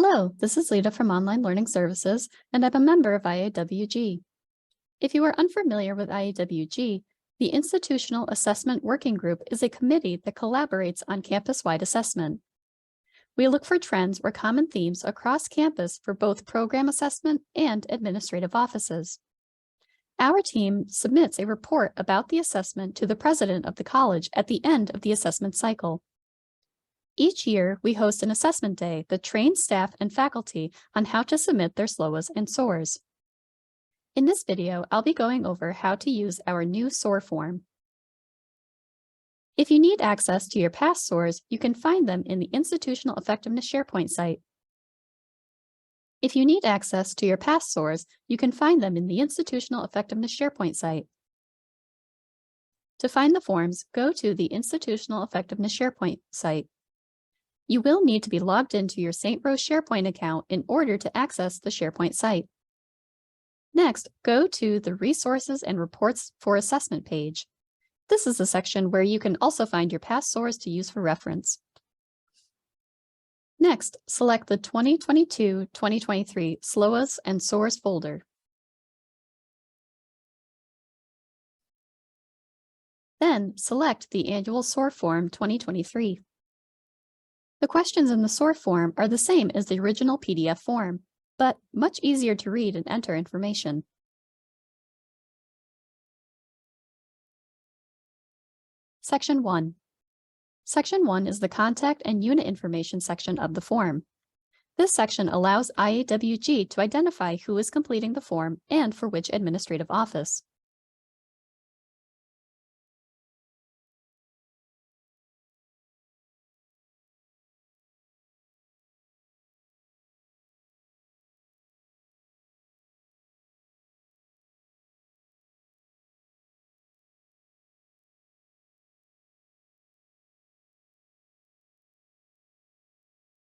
Hello, this is Lita from Online Learning Services, and I'm a member of IAWG. If you are unfamiliar with IAWG, the Institutional Assessment Working Group is a committee that collaborates on campus-wide assessment. We look for trends or common themes across campus for both program assessment and administrative offices. Our team submits a report about the assessment to the president of the college at the end of the assessment cycle. Each year, we host an assessment day that trains staff and faculty on how to submit their SLOAs and SOARs. In this video, I'll be going over how to use our new SOAR form. If you need access to your past SOARs, you can find them in the Institutional Effectiveness SharePoint site. If you need access to your past SOARs, you can find them in the Institutional Effectiveness SharePoint site. To find the forms, go to the Institutional Effectiveness SharePoint site. You will need to be logged into your St. Rose SharePoint account in order to access the SharePoint site. Next, go to the Resources and Reports for Assessment page. This is the section where you can also find your past SOARs to use for reference. Next, select the 2022-2023 SLOAs and SOARs folder. Then, select the Annual SOAR Form 2023. The questions in the SOAR form are the same as the original PDF form, but much easier to read and enter information. Section 1. Section 1 is the contact and unit information section of the form. This section allows IAWG to identify who is completing the form and for which administrative office.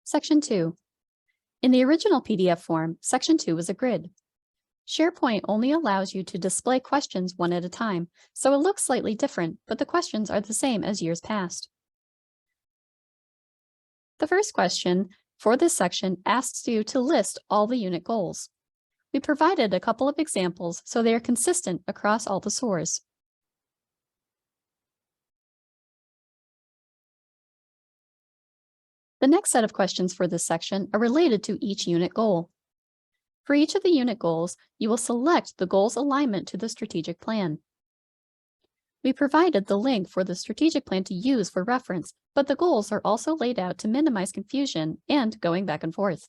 Section 2. In the original PDF form, Section 2 is a grid. SharePoint only allows you to display questions one at a time, so it looks slightly different, but the questions are the same as years past. The first question for this section asks you to list all the unit goals. We provided a couple of examples so they are consistent across all the SOARs. The next set of questions for this section are related to each unit goal. For each of the unit goals, you will select the goal's alignment to the strategic plan. We provided the link for the strategic plan to use for reference, but the goals are also laid out to minimize confusion and going back and forth.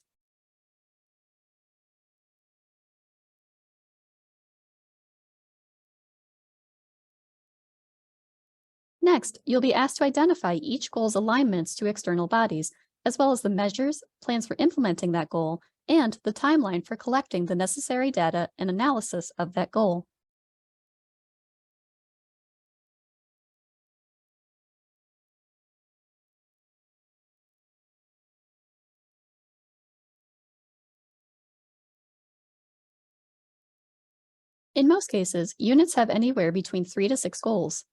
Next, you'll be asked to identify each goal's alignments to external bodies, as well as the measures, plans for implementing that goal, and the timeline for collecting the necessary data and analysis of that goal. In most cases, units have anywhere between 3 to 6 goals.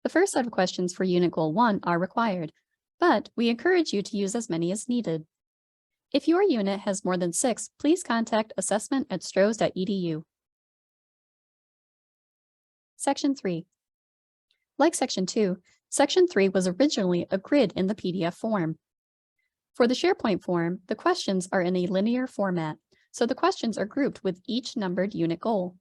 The first set of questions for Unit Goal 1 are required, but we encourage you to use as many as needed. If your unit has more than 6, please contact assessment@stros.edu. Section 3. Like Section 2, Section 3 was originally a grid in the PDF form. For the SharePoint form, the questions are in a linear format, so the questions are grouped with each numbered unit goal.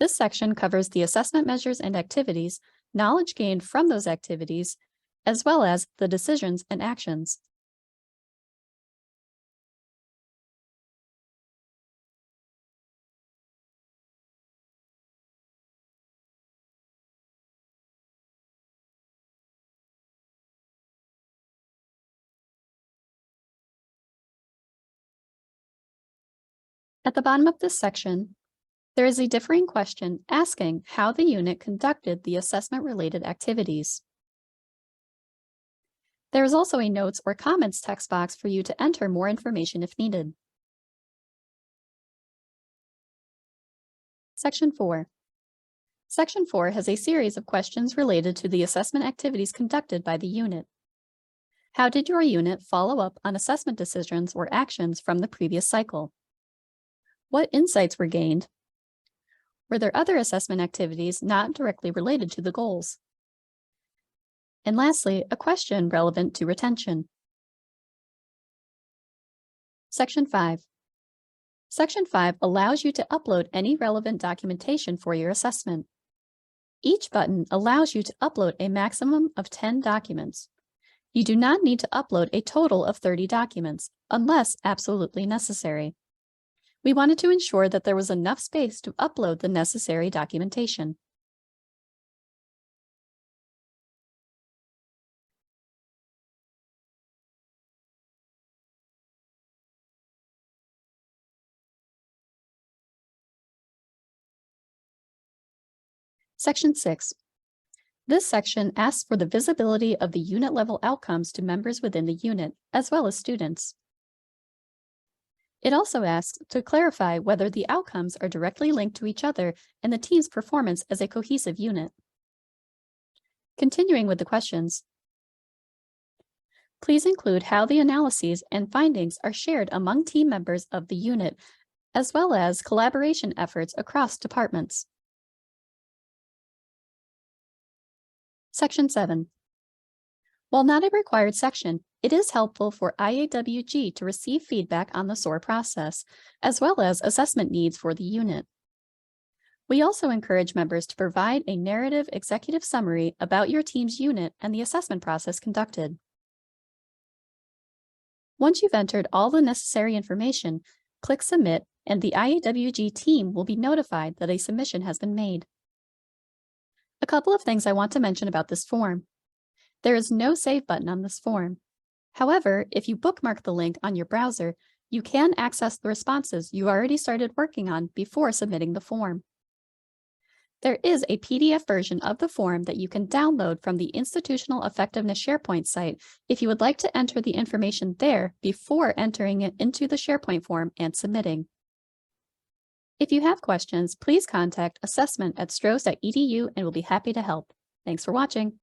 This section covers the assessment measures and activities, knowledge gained from those activities, as well as the decisions and actions. At the bottom of this section, there is a differing question asking how the unit conducted the assessment-related activities. There is also a notes or comments text box for you to enter more information if needed. Section 4. Section 4 has a series of questions related to the assessment activities conducted by the unit. How did your unit follow up on assessment decisions or actions from the previous cycle? What insights were gained? Were there other assessment activities not directly related to the goals? And lastly, a question relevant to retention. Section 5. Section 5 allows you to upload any relevant documentation for your assessment. Each button allows you to upload a maximum of 10 documents. You do not need to upload a total of 30 documents, unless absolutely necessary. We wanted to ensure that there was enough space to upload the necessary documentation. Section 6. This section asks for the visibility of the unit-level outcomes to members within the unit, as well as students. It also asks to clarify whether the outcomes are directly linked to each other and the team's performance as a cohesive unit. Continuing with the questions, please include how the analyses and findings are shared among team members of the unit, as well as collaboration efforts across departments. Section 7. While not a required section, it is helpful for IAWG to receive feedback on the SOAR process, as well as assessment needs for the unit. We also encourage members to provide a narrative executive summary about your team's unit and the assessment process conducted. Once you've entered all the necessary information, click Submit, and the IAWG team will be notified that a submission has been made. A couple of things I want to mention about this form. There is no Save button on this form. However, if you bookmark the link on your browser, you can access the responses you already started working on before submitting the form. There is a PDF version of the form that you can download from the Institutional Effectiveness SharePoint site if you would like to enter the information there before entering it into the SharePoint form and submitting. If you have questions, please contact assessment@strohs.edu and we'll be happy to help. Thanks for watching.